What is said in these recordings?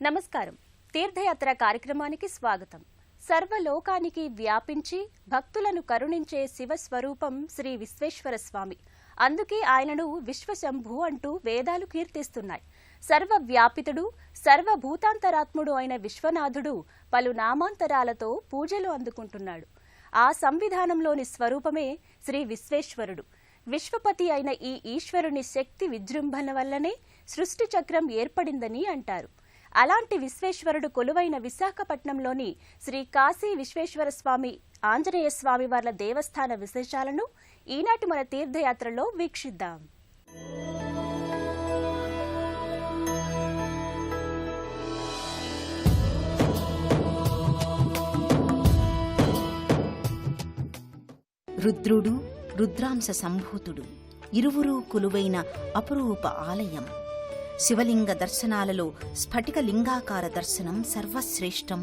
నమస్కారం. తీర్థయాత్ర కార్యక్రమానికి స్వాగతం. సర్వలోకానికి వ్యాపించి భక్తులను కరుణించే శివస్వరూపం శ్రీ విశ్వేశ్వర స్వామి. అందుకే ఆయనను విశ్వశంభు అంటూ వేదాలు కీర్తిస్తున్నాయి. సర్వవ్యాపితుడు, సర్వభూతాంతరాత్ముడు అయిన విశ్వనాథుడు పలు నామాంతరాలతో పూజలు అందుకుంటున్నాడు. ఆ సంవిధానంలోని స్వరూపమే శ్రీ విశ్వేశ్వరుడు. విశ్వపతి అయిన ఈ ఈశ్వరుని శక్తి విజృంభణ వల్లనే సృష్టి చక్రం ఏర్పడిందని అంటారు. అలాంటి విశ్వేశ్వరుడు కొలువైన విశాఖపట్నంలోని శ్రీ కాశీ విశ్వేశ్వర స్వామి ఆంజనేయ స్వామి వార్ల దేవస్థాన విశేషాలను ఈనాటి మన తీర్థయాత్రలో వీక్షిద్దాం. రుద్రుడు, రుద్రాంశ సంభూతుడు ఇరువురు కొలువైన అపురూప ఆలయం. శివలింగ దర్శనాలలో స్ఫటిక లింగాకార దర్శనం సర్వశ్రేష్టం,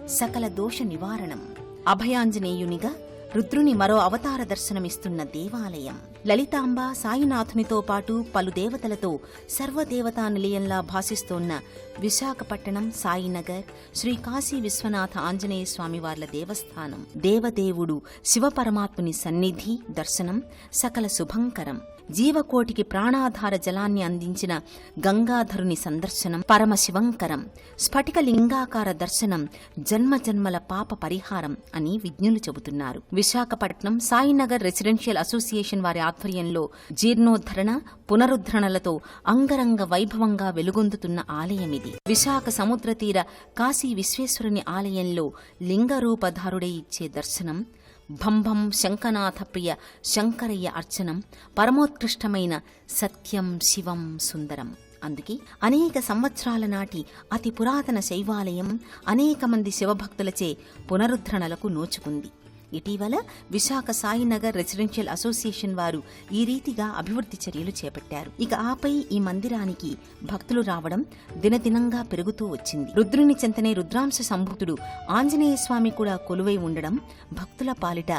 సకల దోష నివారణం. అభయాంజనేయునిగా రుద్రుని మరో అవతార దర్శనమిస్తున్న దేవాలయం. లలితాంబ, సాయినాథునితో పాటు పలు దేవతలతో సర్వదేవతా నిలయంలా భాసిస్తోన్న విశాఖపట్టణం సాయినగర్ శ్రీ కాశీ విశ్వనాథ ఆంజనేయ స్వామివార్ల దేవస్థానం. దేవదేవుడు శివపరమాత్ముని సన్నిధి దర్శనం సకల శుభంకరం. జీవకోటికి ప్రాణాధార జలాన్ని అందించిన గంగాధరుని సందర్శనం పరమశివంకరం. స్ఫటిక లింగాకార దర్శనం జన్మజన్మల పాప పరిహారం అని విజ్ఞులు చెబుతున్నారు. విశాఖపట్నం సాయినగర్ రెసిడెన్షియల్ అసోసియేషన్ వారి ఆధ్వర్యంలో జీర్ణోద్ధరణ, పునరుద్ధరణలతో అంగరంగ వైభవంగా వెలుగొందుతున్న ఆలయమిది. విశాఖ సముద్ర తీర కాశీ విశ్వేశ్వరుని ఆలయంలో లింగరూపధారుడై ఇచ్చే దర్శనం, భంభం శంఖనాథ ప్రియ శంకరయ్య అర్చనం పరమోత్కృష్టమైన సత్యం, శివం, సుందరం. అందుకే అనేక సంవత్సరాల నాటి అతి పురాతన శైవాలయం అనేక మంది శివభక్తులచే పునరుద్ధరణలకు నోచుకుంది. ఇటీవల విశాఖ సాయినగర్ రెసిడెన్షియల్ అసోసియేషన్ వారు ఈ రీతిగా అభివృద్ధి చర్యలు చేపట్టారు. ఇక ఆపై ఈ మందిరానికి భక్తులు రావడం దినదినంగా పెరుగుతూ వచ్చింది. రుద్రుని చెంతనే రుద్రాంశ సంభూతుడు ఆంజనేయ స్వామి కూడా కొలువై ఉండడం భక్తుల పాలిట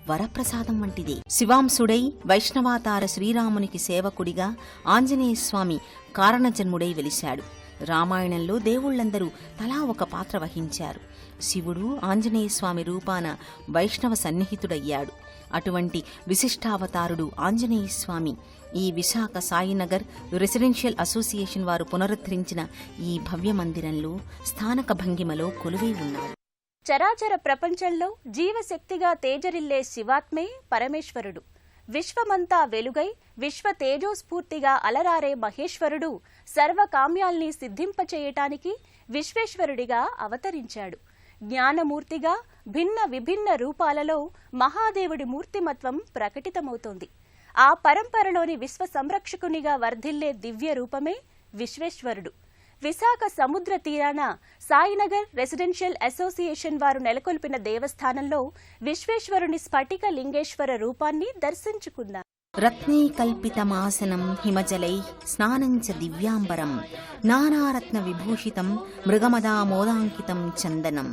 వరప్రసాదం వంటిదే. శివాంశుడై వైష్ణవాతార శ్రీరామునికి సేవకుడిగా ఆంజనేయ స్వామి కారణజన్ముడై వెలిశాడు. రామాయణంలో దేవుళ్లందరూ తలా ఒక పాత్ర వహించారు. శివుడు ఆంజనేయ స్వామి రూపాన వైష్ణవ సన్నిహితుడయ్యాడు. అటువంటి విశిష్టావతారుడు ఆంజనేయ స్వామి ఈ విశాఖ సాయినగర్ రెసిడెన్షియల్ అసోసియేషన్ వారు పునరుద్ధరించిన ఈ భవ్య మందిరంలో స్థానక భంగిమలో కొలువై ఉన్నాడు. చరాచర ప్రపంచంలో జీవశక్తిగా తేజరిల్లే శివాత్మే పరమేశ్వరుడు. విశ్వమంతా వెలుగై విశ్వ తేజోస్ఫూర్తిగా అలరారే మహేశ్వరుడు సర్వకామ్యాల్ని సిద్ధింపచేయటానికి విశ్వేశ్వరుడిగా అవతరించాడు. జ్ఞానమూర్తిగా భిన్న విభిన్న రూపాలలో మహాదేవుడి మూర్తిమత్వం ప్రకటితమవుతోంది. ఆ పరంపరలోని విశ్వ సంరక్షకునిగా వర్ధిల్లే దివ్య రూపమే విశ్వేశ్వరుడు. విశాఖ సముద్ర తీరాన సాయినగర్ రెసిడెన్షియల్ అసోసియేషన్ వారు నెలకొల్పిన దేవస్థానంలో విశ్వేశ్వరుని స్ఫటిక లింగేశ్వర రూపాన్ని దర్శించుకున్నారు. రత్నైకల్పితమాసనం హిమజలై స్నానంచ దివ్యాంబరం నానారత్న విభూషితం మృగమదామోదాంకితం చందనం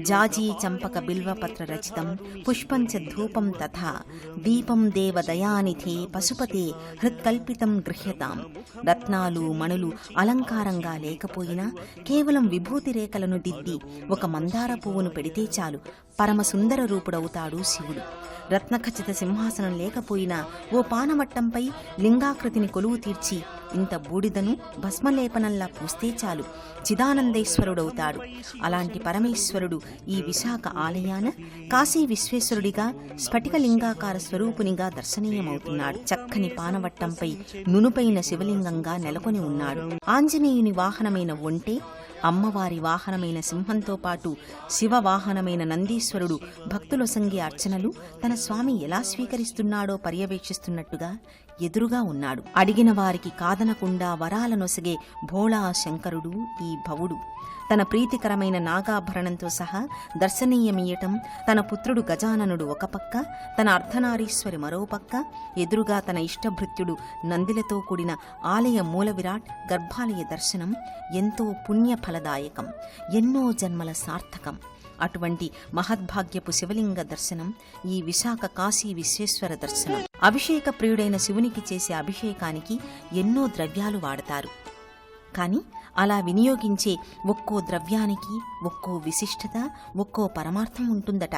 జాజీ చంపక బిల్వపత్ర రచితం పుష్పంచ ధూపం తథా దీపం దేవదయానిధే పశుపతే హృత్కల్పితం గృహ్యతాం. రత్నాలు, మణులు అలంకారంగా లేకపోయినా కేవలం విభూతి రేఖలను దిద్ది ఒక మందార పువ్వును పెడితే చాలు పరమసుందర రూపుడవుతాడు శివుడు. రత్నఖచిత సింహాసనం లేకపోయినా ఓ పానవట్టంపై లింగాకృతిని కొలువు తీర్చి ఇంత బూడిదను భస్మలేపనంలా పూస్తే చాలు చిదానందేశ్వరుడవుతాడు. అలాంటి పరమేశ్వరుడు ఈ విశాఖ ఆలయాన కాశీ విశ్వేశ్వరుడిగా స్ఫటిక లింగాకార స్వరూపునిగా దర్శనీయమవుతున్నాడు. చక్కని పానవట్టంపై నునుపైన శివలింగంగా నెలకొని ఉన్నాడు. ఆంజనేయుని వాహనమైన ఒంటె, అమ్మవారి వాహనమైన సింహంతో పాటు శివ వాహనమైన నందీశ్వరుడు భక్తులొసంగే అర్చనలు తన స్వామి ఎలా స్వీకరిస్తున్నాడో పర్యవేక్షిస్తున్నట్టుగా ఎదురుగా ఉన్నాడు. అడిగిన వారికి కాదనకుండా వరాలనొసగే భోళా శంకరుడు ఈ భవుడు. తన ప్రీతికరమైన నాగాభరణంతో సహా దర్శనీయమీయటం తన పుత్రుడు గజాననుడు ఒక పక్క, తన అర్ధనారీశ్వరి మరో పక్క, ఎదురుగా తన ఇష్టభృత్యుడు నందిలతో కూడిన ఆలయ మూల విరాట్ గర్భాలయ దర్శనం ఎంతో పుణ్యఫలదాయకం, ఎన్నో జన్మల సార్థకం. అటువంటి మహద్భాగ్యపు శివలింగ దర్శనం ఈ విశాఖ కాశీ విశ్వేశ్వర దర్శనం. అభిషేక ప్రియుడైన శివునికి చేసే అభిషేకానికి ఎన్నో ద్రవ్యాలు వాడతారు. కాని అలా వినియోగించే ఒక్కో ద్రవ్యానికి ఒక్కో విశిష్టత, ఒక్కో పరమార్థం ఉంటుందట.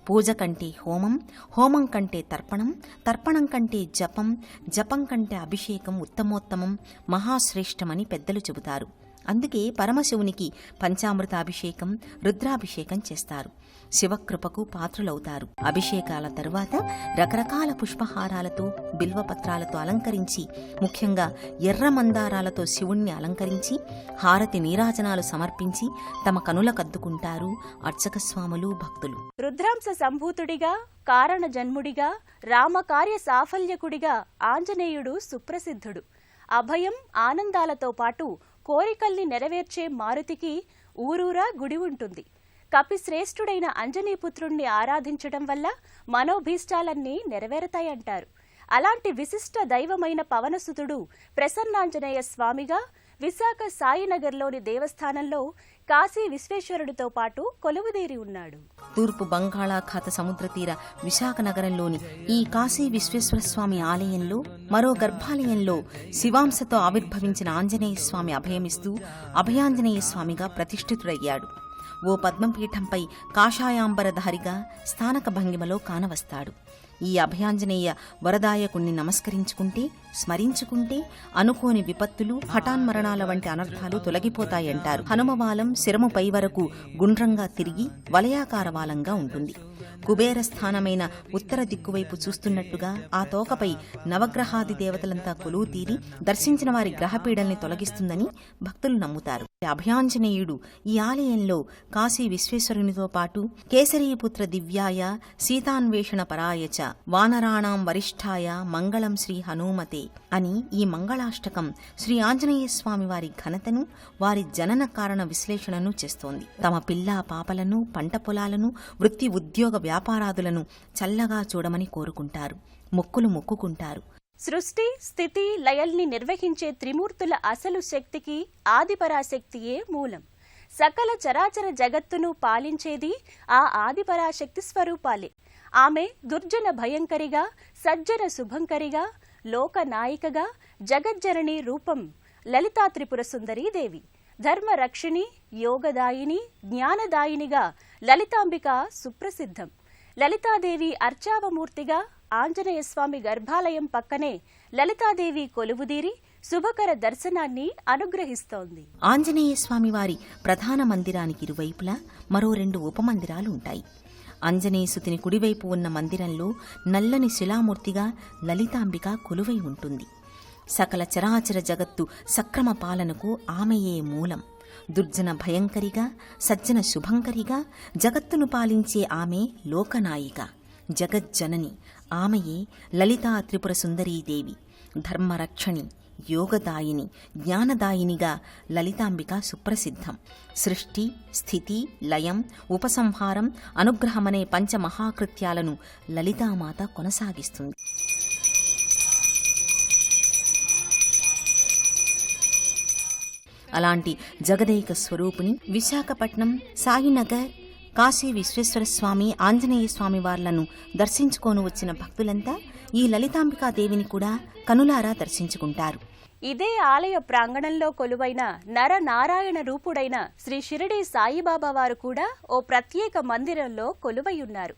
పూజ కంటే హోమం, హోమం కంటే తర్పణం, తర్పణం కంటే జపం, జపం కంటే అభిషేకం ఉత్తమోత్తమం, మహాశ్రేష్టమని పెద్దలు చెబుతారు. అందుకే పరమశివునికి పంచామృతాభిషేకం, రుద్రాభిషేకం చేస్తారు. శివకృపకు పాత్రులవుతారు. అభిషేకాల తరువాత రకరకాల పుష్పహారాలతో, బిల్వపత్రాలతో అలంకరించి, ముఖ్యంగా ఎర్ర మందారాలతో శివుణ్ణి అలంకరించి హారతి నీరాజనాలు సమర్పించి తమ కనులకద్దుకుంటారు అర్చకస్వాములు, భక్తులు. రుద్రాంశ సంభూతుడిగా, కారణ జన్ముడిగా, రామకార్య సాఫల్యకుడిగా ఆంజనేయుడు సుప్రసిద్ధుడు. అభయం, ఆనందాలతో పాటు కోరికల్ని నెరవేర్చే మారుతికి ఊరూరా గుడి ఉంటుంది. కపిశ్రేష్ఠుడైన అంజనీపుత్రుణ్ణి ఆరాధించడం వల్ల మనోభీష్టాలన్నీ నెరవేరతాయంటారు. అలాంటి విశిష్ట దైవమైన పవనసుతుడు ప్రసన్నాంజనేయ స్వామిగా విశాఖ సాయినగర్లోని దేవస్థానంలో కాశీ విశ్వేశ్వరుడితో పాటు కొలువుదీరి ఉన్నాడు. తూర్పు బంగాళాఖాత సముద్ర తీర విశాఖ నగరంలోని ఈ కాశీ విశ్వేశ్వర స్వామి ఆలయంలో మరో గర్భాలయంలో శివాంశతో ఆవిర్భవించిన ఆంజనేయ స్వామి అభయమిస్తూ అభయాంజనేయ స్వామిగా ప్రతిష్ఠితుడయ్యాడు. ఓ పద్మపీఠంపై కాషాయాంబరధారిగా స్థానక భంగిమలో కానవస్తాడు. ఈ అభయాంజనేయ వరదాయకుణ్ణి నమస్కరించుకుంటే, స్మరించుకుంటే అనుకోని విపత్తులు, హఠాన్మరణాల వంటి అనర్థాలు తొలగిపోతాయంటారు. హనుమవాలం శిరముపై వరకు గుండ్రంగా తిరిగి వలయాకారవాలంగా ఉంటుంది. కుబేర స్థానమైన ఉత్తర దిక్కువైపు చూస్తున్నట్టుగా ఆ తోకపై నవగ్రహాది దేవతలంతా కొలువు తీరి దర్శించిన వారి గ్రహపీడల్ని తొలగిస్తుందని భక్తులు నమ్ముతారు. అభయాంజనేయుడు ఈ ఆలయంలో కాశీ విశ్వేశ్వరునితో పాటు కేసరీపుత్ర దివ్యాయ సీతాన్వేషణ పరాయచ వానరాణాం వరిష్ఠాయ మంగళం శ్రీ హనుమతే అని ఈ మంగళాష్టకం శ్రీ ఆంజనేయ స్వామి వారి ఘనతను, వారి జనన కారణ విశ్లేషణను చేస్తోంది. తమ పిల్లా పాపలను, పంట పొలాలను, వృత్తి ఉద్యోగ వ్యాపారాదులను చల్లగా చూడమని కోరుకుంటారు, మొక్కులు మొక్కుకుంటారు. సృష్టి, స్థితి, లయల్ని నిర్వహించే త్రిమూర్తుల అసలు శక్తికి ఆదిపరాశక్తియే మూలం. సకల చరాచర జగత్తును పాలించేది ఆ ఆదిపరాశక్తి స్వరూపాలే. ఆమె దుర్జన భయంకరిగా, సజ్జన శుభంకరిగా, లోకనాయికగా, జగజ్జనని రూపం లలితా త్రిపుర సుందరీదేవి. ధర్మరక్షిణి, యోగదాయిని, జ్ఞానదాయినిగా లలితాంబిక సుప్రసిద్ధం. లలితాదేవి అర్చావమూర్తిగా ఆంజనేయస్వామి గర్భాలయం పక్కనే లలితాదేవి కొలువుదీరి శుభకర దర్శనాన్ని అనుగ్రహిస్తోంది. ఆంజనేయ స్వామి వారి ప్రధాన మందిరానికి ఇరువైపులా మరో 2 ఉపమందిరాలు ఉంటాయి. ఆంజనేయసుతిని కుడివైపు ఉన్న మందిరంలో నల్లని శిలామూర్తిగా లలితాంబిక కొలువై ఉంటుంది. సకల చరాచర జగత్తు సక్రమ పాలనకు ఆమెయే మూలం. దుర్జన భయంకరిగా, సజ్జన శుభంకరిగా జగత్తును పాలించే ఆమె లోకనాయిక, జగజ్జనని. ఆమెయే లలితా త్రిపుర సుందరీదేవి. ధర్మరక్షణి, యోగదాయిని, జ్ఞానదాయినిగా లలితాంబిక సుప్రసిద్ధం. సృష్టి, స్థితి, లయం, ఉపసంహారం, అనుగ్రహమనే పంచమహాకృత్యాలను లలితామాత కొనసాగిస్తుంది. అలాంటి జగదేక స్వరూపిణి విశాఖపట్నం, సాయినగర్, కాశీ విశ్వేశ్వర స్వామి, ఆంజనేయ స్వామి వార్లను దర్శించుకోను వచ్చిన భక్తులంతా ఈ లలితాంబికాదేవిని కూడా కనులారా దర్శించుకుంటారు. ఇదే ఆలయ ప్రాంగణంలో కొలువైన నరనారాయణ రూపుడైన శ్రీ షిరిడి సాయిబాబా వారు కూడా ఓ ప్రత్యేక మందిరంలో కొలువై ఉన్నారు.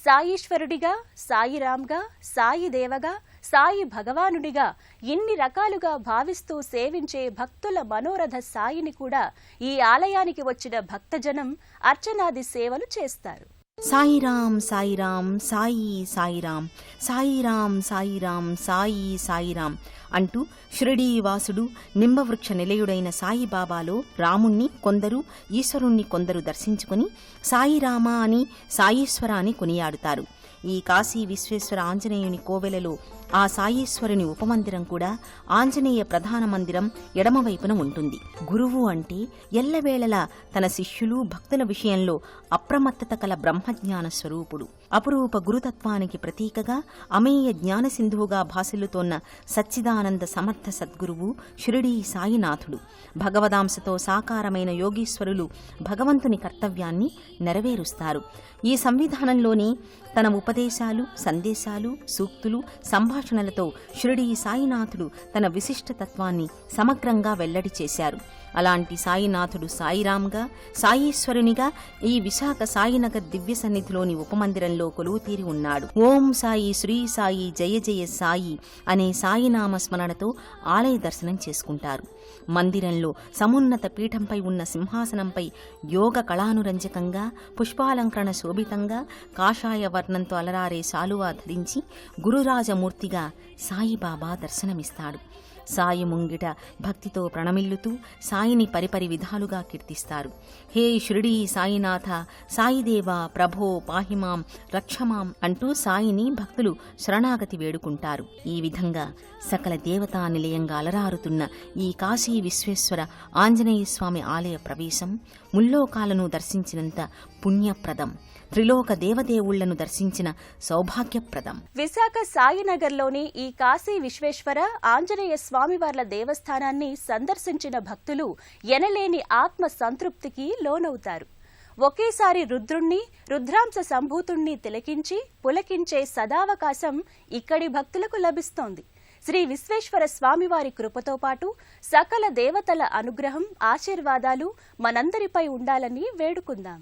సాయీశ్వరుడిగా, సాయిరాంగా, సాయిదేవగా, సాయి భగవానుడిగా ఇన్ని రకాలుగా భావిస్తూ సేవించే భక్తుల మనోరథ సాయిని కూడా ఈ ఆలయానికి వచ్చిన భక్తజనం అర్చనాది సేవలు చేస్తారు. సాయిరాం సాయిరాం, సాయి సాయిరాం, సాయిరాం సాయిరాం, సాయి సాయిరాం అంటూ షిరిడీవాసుడు నింబవృక్ష నిలయుడైన సాయిబాబాలో రాముణ్ణి కొందరు, ఈశ్వరుణ్ణి కొందరు దర్శించుకుని సాయిరామ అని, సాయీశ్వర అని కొనియాడుతారు. ఈ కాశీ విశ్వేశ్వర ఆంజనేయుని కోవెలలో ఆ సాయీశ్వరుని ఉపమందిరం కూడా ఆంజనేయ ప్రధాన మందిరం ఎడమవైపున ఉంటుంది. గురువు అంటే ఎల్లవేళలా తన శిష్యులు, భక్తుల విషయంలో అప్రమత్తత కల బ్రహ్మజ్ఞాన స్వరూపుడు. అపురూప గురుతత్వానికి ప్రతీకగా అమేయ జ్ఞానసింధువుగా భాసిల్లుతోన్న సచ్చిదానంద సమర్థ సద్గురువు షిరిడీ సాయినాథుడు. భగవదాంశతో సాకారమైన యోగీశ్వరులు భగవంతుని కర్తవ్యాన్ని నెరవేరుస్తారు. ఈ సంవిధానంలోని తన ఉపదేశాలు, సందేశాలు, సూక్తులు, సంభాషణలతో షిరిడీ సాయినాథుడు తన విశిష్టతత్వాన్ని సమగ్రంగా వెల్లడి చేశారు. అలాంటి సాయినాథుడు సాయిరాంగా, సాయీశ్వరునిగా ఈ విశాఖ సాయినగర్ దివ్య సన్నిధిలోని ఉపమందిరంలో కొలువుతీరి ఉన్నాడు. ఓం సాయి, శ్రీ సాయి, జయ జయ సాయి అనే సాయినామ స్మరణతో ఆలయ దర్శనం చేసుకుంటారు. మందిరంలో సమున్నత పీఠంపై ఉన్న సింహాసనంపై యోగ కళానురంజకంగా, పుష్పాలంకరణ శోభితంగా, కాషాయ వర్ణంతో అలరారే శాలువా ధరించి గురురాజమూర్తిగా సాయిబాబా దర్శనమిస్తాడు. సాయి ముంగిట భక్తితో ప్రణమిల్లుతూ సాయిని పరిపరి విధాలుగా కీర్తిస్తారు. హే షిరిడీ సాయినాథ, సాయిదేవా, ప్రభో పాహిమాం, రక్షమాం అంటూ సాయిని భక్తులు శరణాగతి వేడుకుంటారు. ఈ విధంగా సకల దేవతా నిలయంగా అలరారుతున్న ఈ కాశీ విశ్వేశ్వర ఆంజనేయస్వామి ఆలయ ప్రవేశం ముల్లోకాలను దర్శించినంత పుణ్యప్రదం, త్రిలోక దేవదేవుళ్లను దర్శించిన సౌభాగ్యప్రదం. విశాఖ సాయినగర్లోని ఈ కాశీ విశ్వేశ్వర ఆంజనేయ స్వామివార్ల దేవస్థానాన్ని సందర్శించిన భక్తులు ఎనలేని ఆత్మ సంతృప్తికి లోనవుతారు. ఒకేసారి రుద్రుణ్ణి, రుద్రాంశ సంభూతుణ్ణి తిలకించి పులకించే సదావకాశం ఇక్కడి భక్తులకు లభిస్తోంది. శ్రీ విశ్వేశ్వర స్వామివారి కృపతో పాటు సకల దేవతల అనుగ్రహం, ఆశీర్వాదాలు మనందరిపై ఉండాలని వేడుకుందాం.